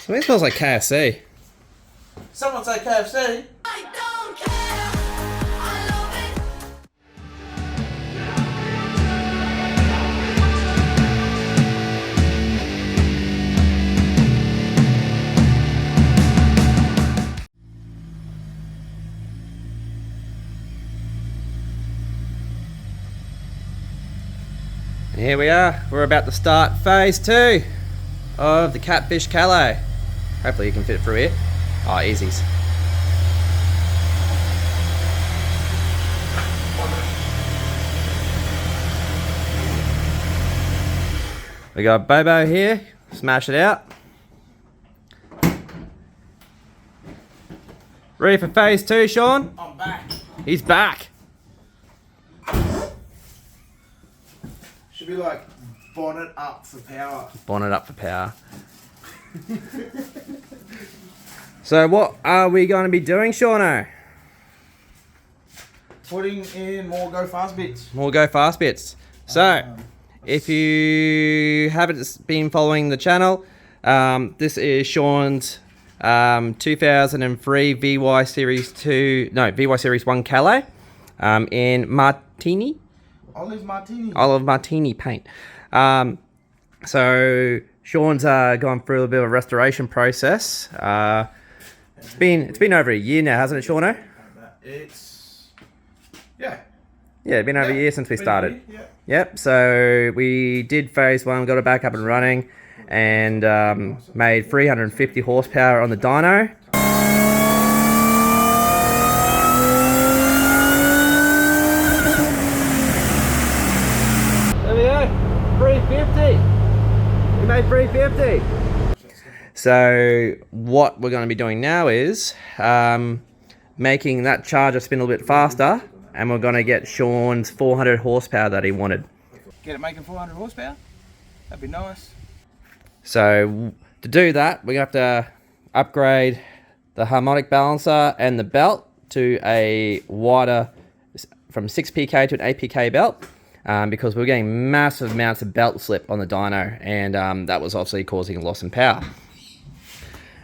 Something smells like KFC. Someone say KFC. I don't care. I love it. And here we are. We're about to start phase 2 of the Catfish Calais. Hopefully you can fit through here. Oh, easies. We got Bobo here. Smash it out. Ready for phase 2, Shaun? I'm back. He's back. Should be like bonnet up for power. Bonnet up for power. So what are we going to be doing, Shauno? Putting in more go fast bits. More go fast bits. So, if you haven't been following the channel, this is Shaun's 2003 VY Series 1 Calais in Martini. Olive Martini paint. So Shaun's gone through a bit of a restoration process. It's been over a year now, hasn't it, Shauno? It's been over a year since we started. Yeah. Yep. So we did phase 1, got it back up and running, and made 350 horsepower on the dyno. There we go, 350. We made 350. So what we're going to be doing now is making that charger spin a little bit faster, and we're going to get Shaun's 400 horsepower that he wanted. Get it making 400 horsepower? That'd be nice. So to do that, we're going to have to upgrade the harmonic balancer and the belt to a wider, from 6 PK to an 8 PK belt, because we're getting massive amounts of belt slip on the dyno, and that was obviously causing a loss in power.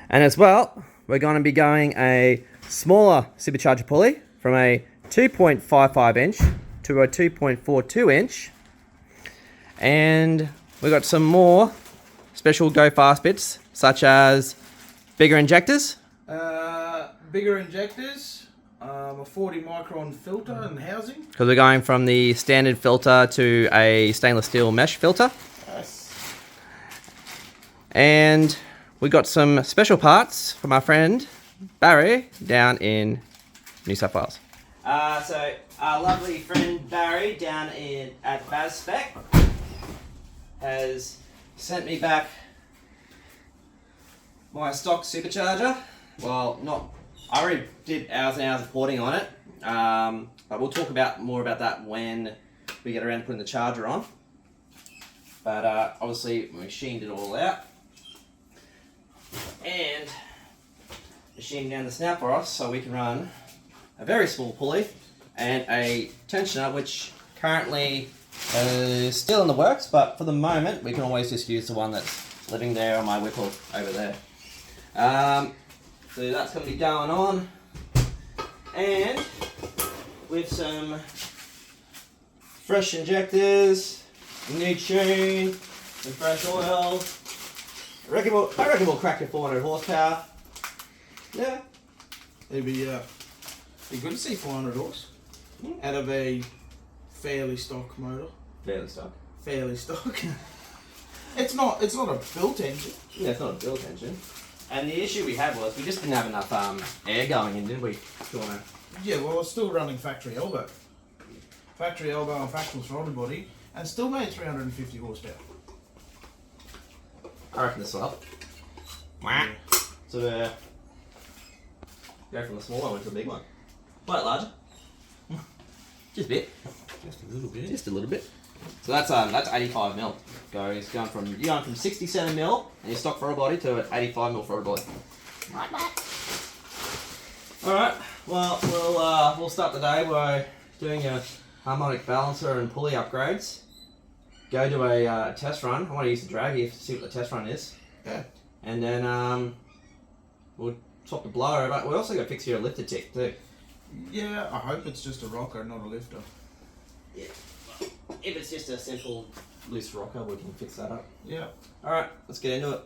And as well, we're going to be going a smaller supercharger pulley from a 2.55 inch to a 2.42 inch. And we got some more special go fast bits, such as bigger injectors. Bigger injectors, a 40 micron filter and housing. Because we're going from the standard filter to a stainless steel mesh filter. Yes. And we got some special parts from our friend Barry down in New South Wales. So our lovely friend Barry down at BazSpec has sent me back my stock supercharger. Well, I already did hours and hours of porting on it, but we'll talk more about that when we get around to putting the charger on. But obviously we machined it all out and machined down the snout for us so we can run a very small pulley and a tensioner, which currently is still in the works, but for the moment we can always just use the one that's living there on my whipple over there. So that's going to be going on, and with some fresh injectors, new tune, some fresh oil. I reckon we'll crack your 400 horsepower. Yeah. It'd be good to see 400 horse out of a fairly stock motor. Fairly stock. Fairly stock. It's not a built engine. Yeah, it's not a built engine. And the issue we had was we just didn't have enough air going in, didn't we, Shaun? Yeah, well, it's still running factory elbow. Factory elbow and factory throttle body, and still made 350 horsepower. I reckon this will help. Yeah. So go from the small one to the big one. Quite larger. Just a bit. Just a little bit. Just a little bit. So that's 85 mil. You're going from 67 mil and your stock throttle body to an 85 mil throttle body. All right. Well, we'll start the day by doing a harmonic balancer and pulley upgrades. Go to a test run. I want to use the drag here to see what the test run is. Yeah. And then we'll swap the blower, but we also got to fix your lifter tick too. Yeah, I hope it's just a rocker, not a lifter. Yeah. If it's just a simple loose rocker, we can fix that up. Yeah. Alright, let's get into it.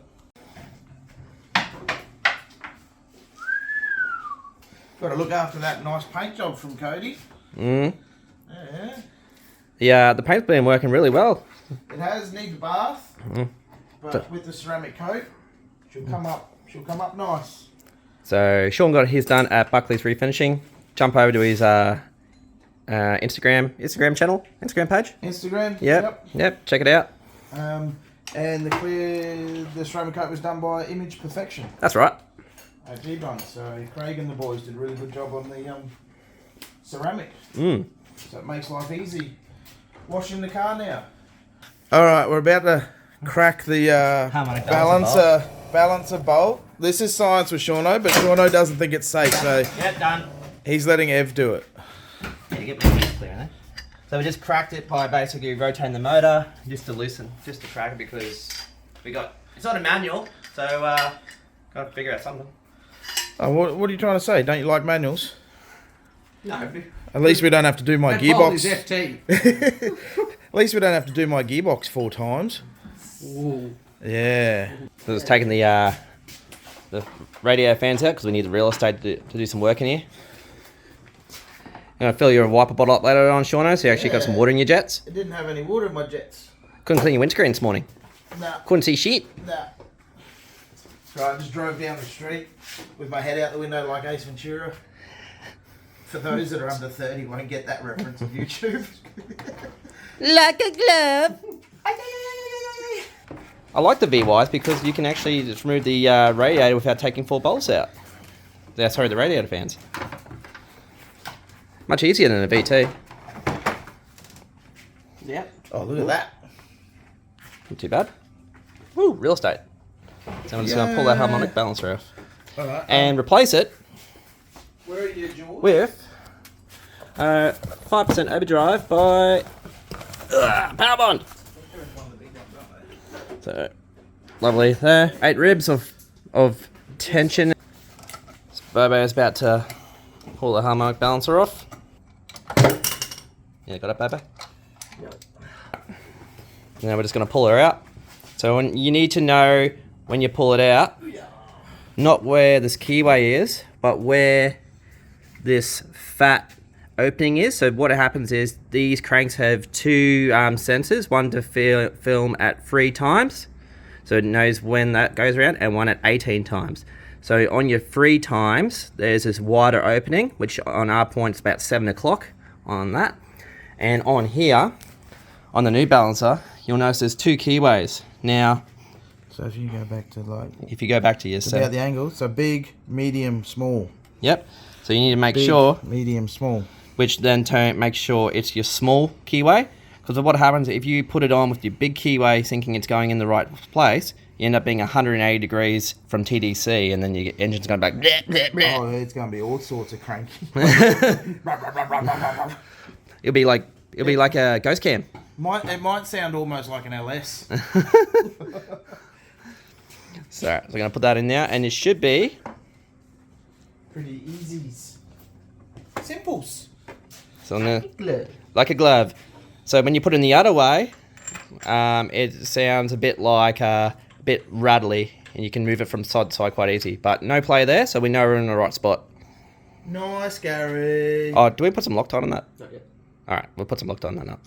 Got to look after that nice paint job from Cody. Mm. Yeah. Yeah, the paint's been working really well. It has needs a bath, Mm. but with the ceramic coat, she'll come up. She'll come up nice. So Shaun got his done at Buckley's Refinishing. Jump over to his Instagram channel, Instagram page. Instagram. Yep. Check it out. And the ceramic coat was done by Image Perfection That's right. at G-Bun. So Craig and the boys did a really good job on the ceramic. Mm. So it makes life easy. Washing the car now. All right, we're about to crack the Harmonic balancer bolt. This is science with Shauno, but Shauno doesn't think it's safe, so Yep, done. he's letting Ev do it. Yeah, get my hands clear in there. So we just cracked it by basically rotating the motor just to crack it because it's not a manual, so got to figure out something. Oh, what are you trying to say? Don't you like manuals? No. At least we don't have to do my That gearbox. bolt is FT. At least we don't have to do my gearbox 4 times. Ooh. Yeah. So it's taking the radio fans out because we need the real estate to do some work in here. You're going to fill your wiper bottle up later on, Shauno, so you actually got some water in your jets. It didn't have any water in my jets. Couldn't clean your windscreen this morning. Nah. Couldn't see shit. Nah. So I just drove down the street with my head out the window like Ace Ventura. For those that are under 30 won't get that reference on YouTube. Like a glove. I like the VYs because you can actually just remove the radiator without taking 4 bolts out. Sorry, the radiator fans. Much easier than a VT. Yep. Oh, look at that. Not too bad. Woo, real estate. So I'm just going to pull that harmonic balancer off. Alright. And replace it Where are you, George? with 5% overdrive by powerbond. So lovely there. 8 ribs of tension. So Bobo is about to pull the harmonic balancer off. Yeah, got it, Bobo? Yep. Now we're just going to pull her out. So you need to know when you pull it out, not where this keyway is, but where this fat opening is. So what happens is these cranks have 2 sensors, one to film at 3 times, so it knows when that goes around, and one at 18 times. So on your 3 times, there's this wider opening, which on our point is about 7 o'clock on that. And on here, on the new balancer, you'll notice there's 2 keyways. Now, So if you go back to like... if you go back to your It's about the angle. So big, medium, small. Yep. So you need to make Big, sure, medium, small. which then make sure it's your small keyway. Because what happens if you put it on with your big keyway thinking it's going in the right place, you end up being 180 degrees from TDC, and then your engine's going back. Bleh, bleh, bleh. Oh, it's going to be all sorts of cranky. It'll be like a ghost cam. It might sound almost like an LS. So we're going to put that in there, and it should be Pretty easies. Simples. so like a glove. So when you put it in the other way, it sounds a bit like a bit rattly, and you can move it from side to side quite easy. But no play there, so we know we're in the right spot. Nice, Gary. Oh, do we put some Loctite on that? Not yet. All right, we'll put some Loctite on that now.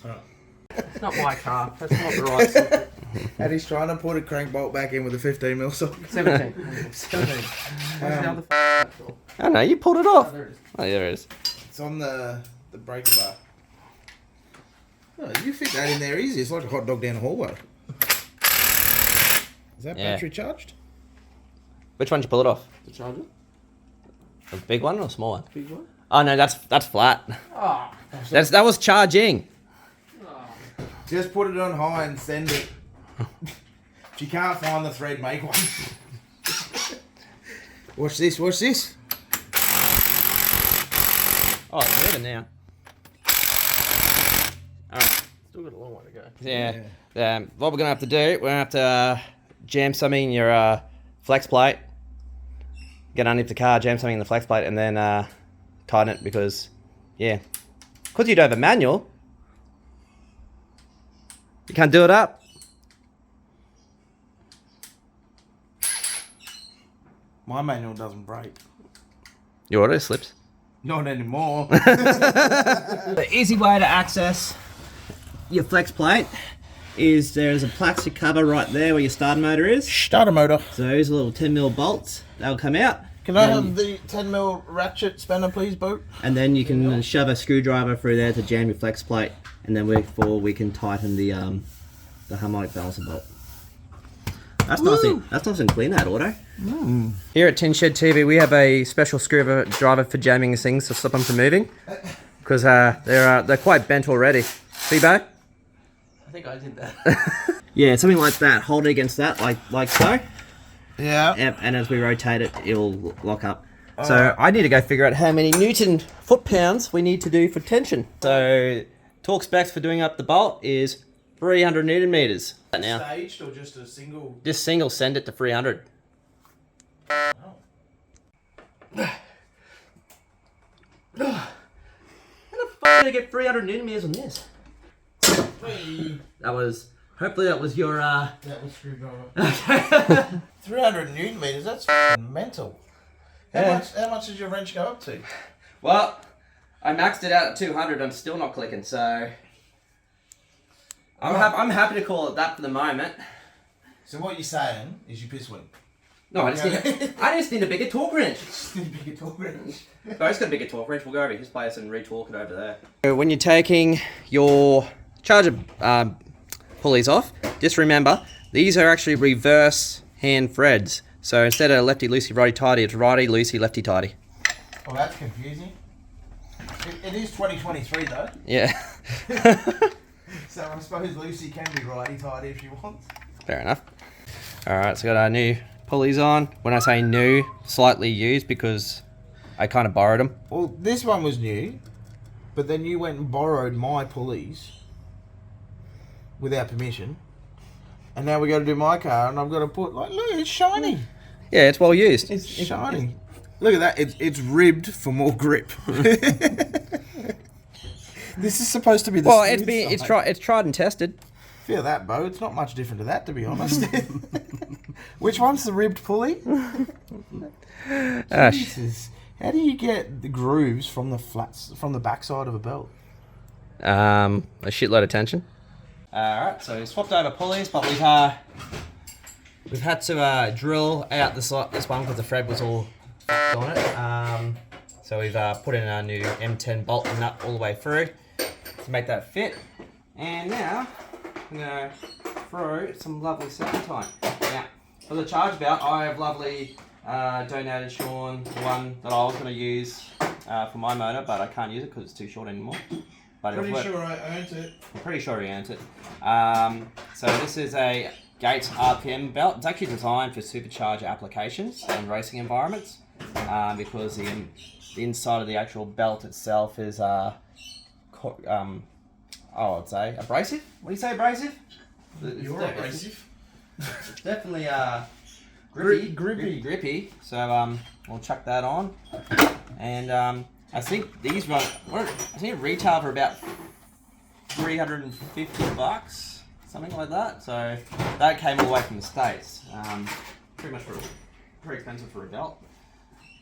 It's not my car. That's not the right socket. And he's trying to put a crank bolt back in with a 15mm socket. 17. 17. Where's the other Oh no, you pulled it off. Oh, there it is. Oh, there it is. It's on the breaker bar. Oh, you fit that in there easy. It's like a hot dog down a hallway. Is that Yeah. battery charged? Which one did you pull it off? The charger? A big one or a small one? Big one? Oh no, that's flat. Ah. That was charging. Just put it on high and send it. If you can't find the thread, make one. Watch this, watch this. Oh, it's moving now. All right. Still got a long way to go. Yeah. What we're gonna have to do, we're gonna have to jam something in your flex plate, get underneath the car, jam something in the flex plate, and then tighten it because you don't have a manual, you can't do it up. My manual doesn't break. Your auto slips. Not anymore. The easy way to access your flex plate is there's a plastic cover right there where your starter motor is. Starter motor. So those little 10mm bolts, they'll come out. Can I have the 10mm ratchet spanner, please, Boat? And then you can shove a screwdriver through there to jam your flex plate, and then we can tighten the harmonic balancer bolt. That's nice and clean, that auto. Here at Tin Shed TV, we have a special screwdriver for jamming these things to stop them from moving, because they're quite bent already. See, Bo? I think I did that. Yeah, something like that. Hold it against that, like so. Yeah. Yep, and as we rotate it, it'll lock up. So I need to go figure out how many Newton foot-pounds we need to do for tension. So torque specs for doing up the bolt is 300 Newton meters. Now, Staged or just a single? just single, send it to 300. Oh. How the fuck did I get 300 Newton meters on this? Hopefully that was your, That was screwdriver. 300 Newton meters, that's f***ing mental. How much did your wrench go up to? Well, I maxed it out at 200, I'm still not clicking, so... I'm happy to call it that for the moment. So what you're saying is you piss win. No, I just need a bigger torque wrench. Just need a bigger torque wrench. Bo's got a bigger torque wrench, we'll go over to his place and re-torque it over there. So when you're taking your charger pulleys off, just remember, these are actually reverse hand threads. So instead of lefty loosey righty tighty, it's righty loosey lefty tighty. Well, that's confusing. It is 2023 though. Yeah. So I suppose Lucy can be righty tighty if she wants. Fair enough. Alright, so got our new pulleys on. When I say new, slightly used because I kind of borrowed them. Well, this one was new, but then you went and borrowed my pulleys without permission. And now we got to do my car, and I've got to put, like, look, it's shiny. Yeah, it's well used. It's shiny. Look at that. It's ribbed for more grip. This is supposed to be the Well, smooth it's tried and tested. Feel that, Bo. It's not much different to that, to be honest. Which one's the ribbed pulley? Jesus. How do you get the grooves from the flats, from the backside of a belt? A shitload of tension. Alright, so we swapped over pulleys, but we've had to drill out this one because the thread was all f***ed on it. So we've put in our new M10 bolt and nut all the way through to make that fit. And now I'm going to throw some lovely serpentine. Now, for the charge belt, I have lovely donated Shaun the one that I was going to use for my motor, but I can't use it because it's too short anymore. But Pretty sure I earned it. I'm pretty sure he earned it. So this is a Gates RPM belt. It's actually designed for supercharged applications and racing environments because the inside of the actual belt itself is I'd say abrasive. What do you say, abrasive? You're abrasive. It's definitely grippy. So we'll chuck that on, and I think these run. I think it retail for about $350, something like that. So that came all the way from the States. Pretty expensive for a belt.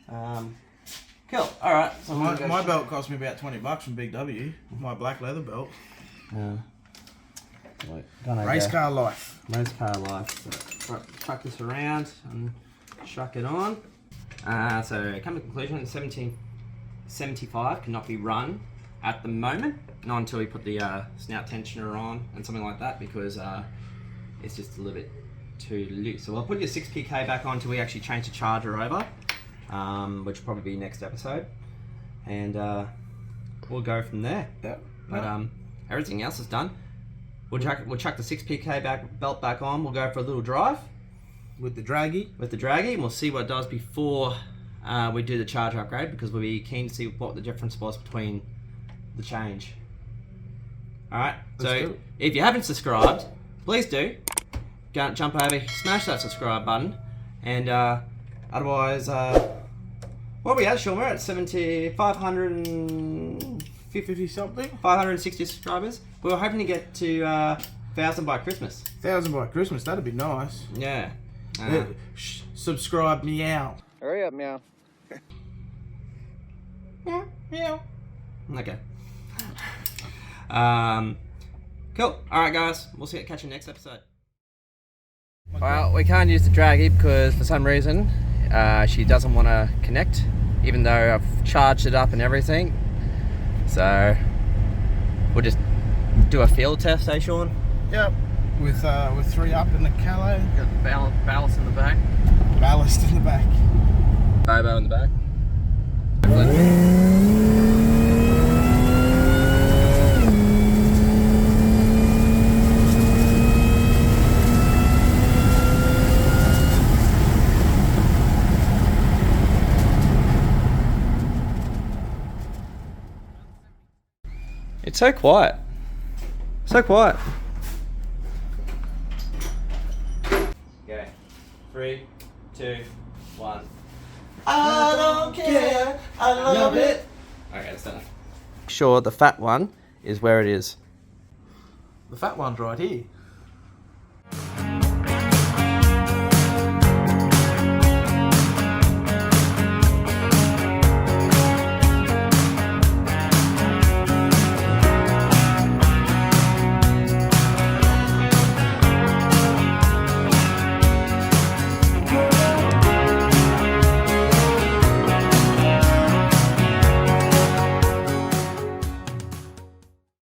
Cool. All right. So my belt cost me about $20 from Big W. My black leather belt. Race car life. Race car life. So chuck this around and chuck it on. So come to the conclusion, 1775 cannot be run at the moment, not until we put the snout tensioner on and something like that, because it's just a little bit too loose. So we'll put your 6PK back on until we actually change the charger over, which will probably be next episode, and we'll go from there. Yep. But everything else is done. We'll chuck the 6PK belt back on. We'll go for a little drive With the draggy. and we'll see what it does before we do the charge upgrade, because we'll be keen to see what the difference was between the change. Alright, so if you haven't subscribed, please do. Go jump over, smash that subscribe button, And otherwise, what are we at, Shaun? We're at 550 something. 560 subscribers. We were hoping to get to 1,000 by Christmas. 1,000 by Christmas, that'd be nice. Yeah. Subscribe, meow. Hurry up, meow. Meow. Okay. Cool. Alright, guys. We'll catch you next episode. Well, we can't use the draggy because for some reason she doesn't want to connect, even though I've charged it up and everything. So we'll just do a field test, eh, Shaun? Yep. With 3 up in the Calais. Got ballast in the back. Ballast in the back. Bobo in the back. It's so quiet. So quiet. Okay. 3, 2, 1. I don't care. I love it. Okay, that's enough. Sure, the fat one is where it is. The fat one's right here.